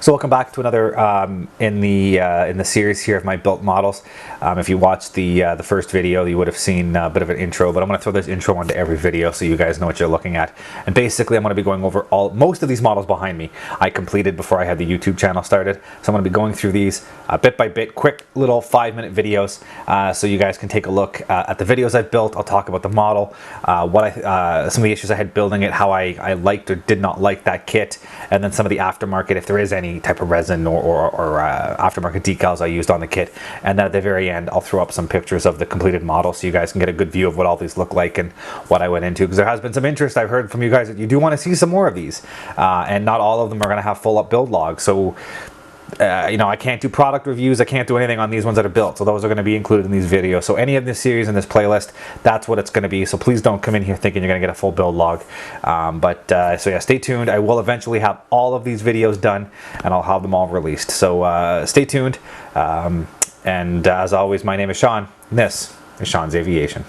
So welcome back to another in the series here of my built models. If you watched the first video, you would have seen a bit of an intro, but I'm going to throw this intro onto every video so you guys know what you're looking at. And basically, I'm going to be going over most of these models behind me. I completed before I had the YouTube channel started, so I'm going to be going through these bit by bit, quick little 5-minute videos, so you guys can take a look at the videos I've built. I'll talk about the model, some of the issues I had building it, how I liked or did not like that kit, and then some of the aftermarket, if there is any type of resin or aftermarket decals I used on the kit. And then at the very end, I'll throw up some pictures of the completed model so you guys can get a good view of what all these look like and what I went into, because there has been some interest. I've heard from you guys that you do want to see some more of these, and not all of them are going to have full up build logs. So you know, I can't do product reviews, I can't do anything on these ones that are built, so those are going to be included in these videos. So any of this series in this playlist, that's what it's going to be. So please don't come in here thinking you're going to get a full build log. So yeah, stay tuned. I will eventually have all of these videos done, and I'll have them all released. So stay tuned. And as always, my name is Sean, and this is Sean's Aviation.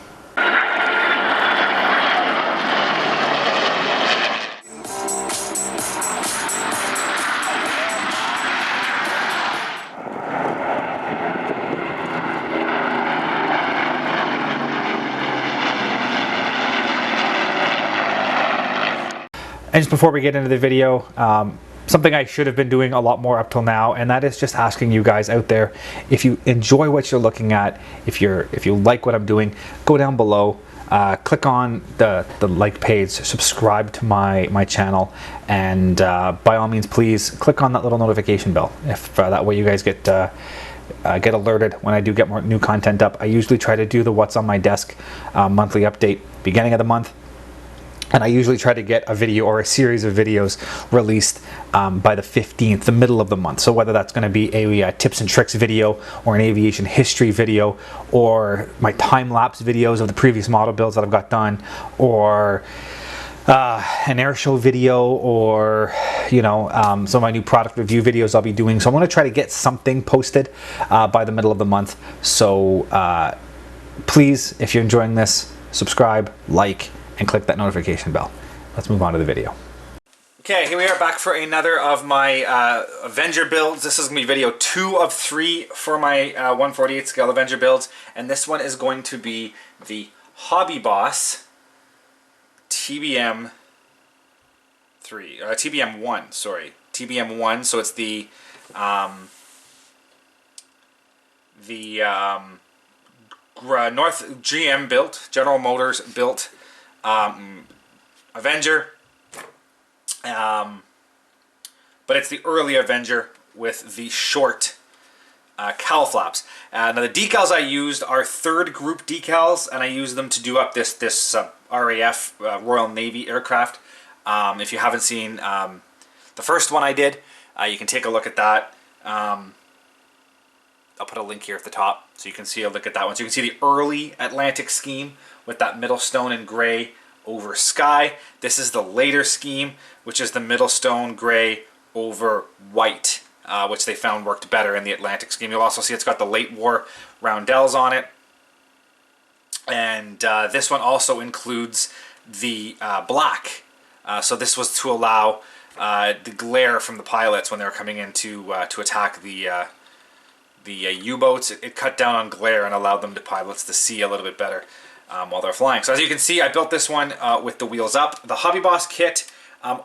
And just before we get into the video, something I should have been doing a lot more up till now, and that is just asking you guys out there, if you enjoy what you're looking at, if you like what I'm doing, go down below, click on the like page, subscribe to my channel, and by all means, please click on that little notification bell. If that way you guys get alerted when I do get more new content up. I usually try to do the what's on my desk monthly update beginning of the month. And I usually try to get a video or a series of videos released by the 15th, the middle of the month. So whether that's going to be a tips and tricks video, or an aviation history video, or my time-lapse videos of the previous model builds that I've got done, or an air show video, or you know, some of my new product review videos I'll be doing. So I want to try to get something posted by the middle of the month. So please, if you're enjoying this, subscribe, like, and click that notification bell. Let's move on to the video. Okay, here we are back for another of my Avenger builds. This is going to be video 2 of 3 for my 1/48 scale Avenger builds, and this one is going to be the Hobby Boss TBM-1, sorry, TBM-1. So it's the North GM built, General Motors built Avenger, but it's the early Avenger with the short cowl flaps. Now the decals I used are Thrid Group Decals, and I used them to do up this RAF Royal Navy aircraft. If you haven't seen the first one I did, you can take a look at that. I'll put a link here at the top so you can see a look at that one. So you can see the early Atlantic scheme with that middle stone in gray over sky. This is the later scheme, which is the middle stone gray over white, which they found worked better in the Atlantic scheme. You'll also see it's got the late war roundels on it. And this one also includes the black. So this was to allow the glare from the pilots when they were coming in to attack the U-boats. It cut down on glare and allowed them, to pilots, to see a little bit better while they're flying. So as you can see, I built this one with the wheels up. The Hobby Boss kit,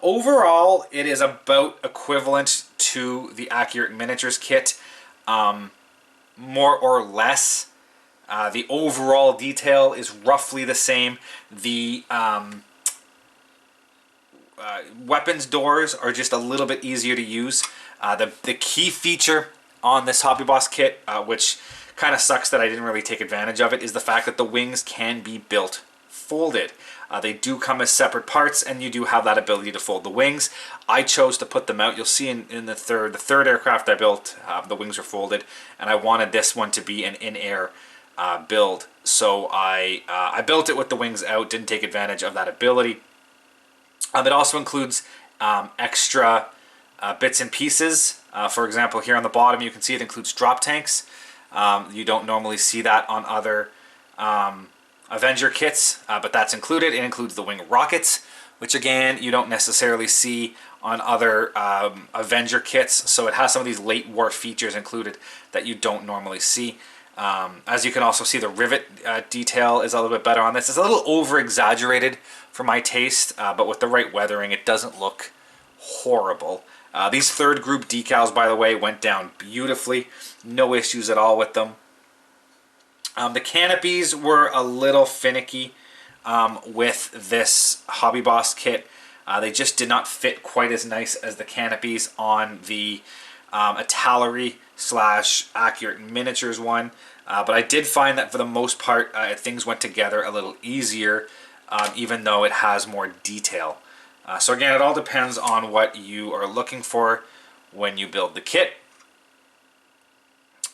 overall, it is about equivalent to the Accurate Miniatures kit, more or less. The overall detail is roughly the same. The weapons doors are just a little bit easier to use. The key feature on this Hobby Boss kit, which kind of sucks that I didn't really take advantage of it, is the fact that the wings can be built folded. They do come as separate parts, and you do have that ability to fold the wings. I chose to put them out. You'll see in the third aircraft I built, the wings are folded, and I wanted this one to be an in-air build. So I built it with the wings out, didn't take advantage of that ability. It also includes extra bits and pieces. For example, here on the bottom you can see it includes drop tanks. You don't normally see that on other Avenger kits, but that's included. It includes the wing rockets, which again you don't necessarily see on other Avenger kits, so it has some of these late war features included that you don't normally see. As you can also see, the rivet detail is a little bit better on this. It's a little over-exaggerated for my taste, but with the right weathering, it doesn't look horrible. These Thrid Group decals, by the way, went down beautifully. No issues at all with them. The canopies were a little finicky with this Hobby Boss kit. They just did not fit quite as nice as the canopies on the Artillery / Accurate Miniatures one. But I did find that for the most part, things went together a little easier, even though it has more detail. So again, it all depends on what you are looking for when you build the kit.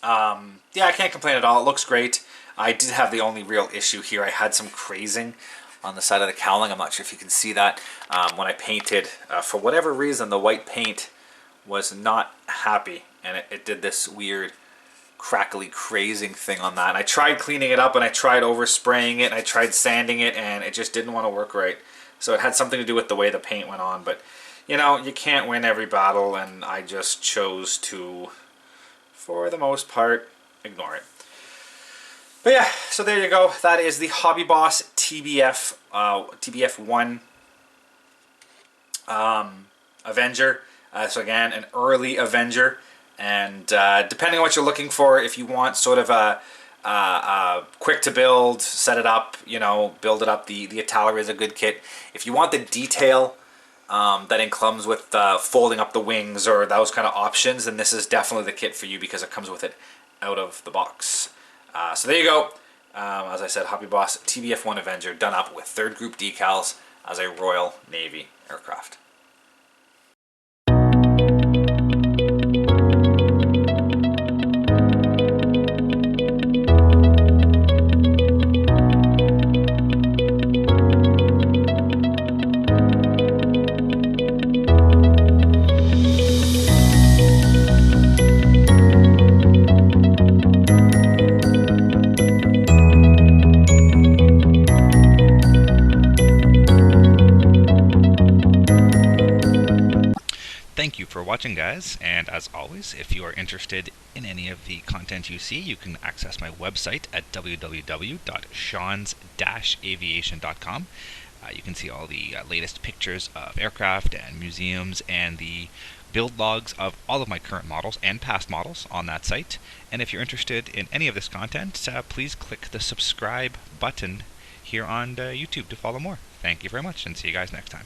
Yeah, I can't complain at all. It looks great. I did have the only real issue here. I had some crazing on the side of the cowling. I'm not sure if you can see that. When I painted, for whatever reason, the white paint was not happy, and it did this weird crackly crazing thing on that. And I tried cleaning it up, and I tried overspraying it, and I tried sanding it, and it just didn't want to work right. So it had something to do with the way the paint went on. But, you know, you can't win every battle, and I just chose to, for the most part, ignore it. But yeah, so there you go. That is the Hobby Boss TBF-1 Avenger. So again, an early Avenger. And depending on what you're looking for, if you want sort of a quick to build, set it up, you know, build it up, the Artillery is a good kit. If you want the detail that comes with folding up the wings or those kind of options, then this is definitely the kit for you because it comes with it out of the box. So there you go. As I said, Hobby Boss TBF-1 Avenger done up with Thrid Group decals as a Royal Navy aircraft. Thank you for watching, guys, and as always, if you are interested in any of the content you see, you can access my website at www.seans-aviation.com. You can see all the latest pictures of aircraft and museums and the build logs of all of my current models and past models on that site. And if you're interested in any of this content, please click the subscribe button here on YouTube to follow more. Thank you very much, and see you guys next time.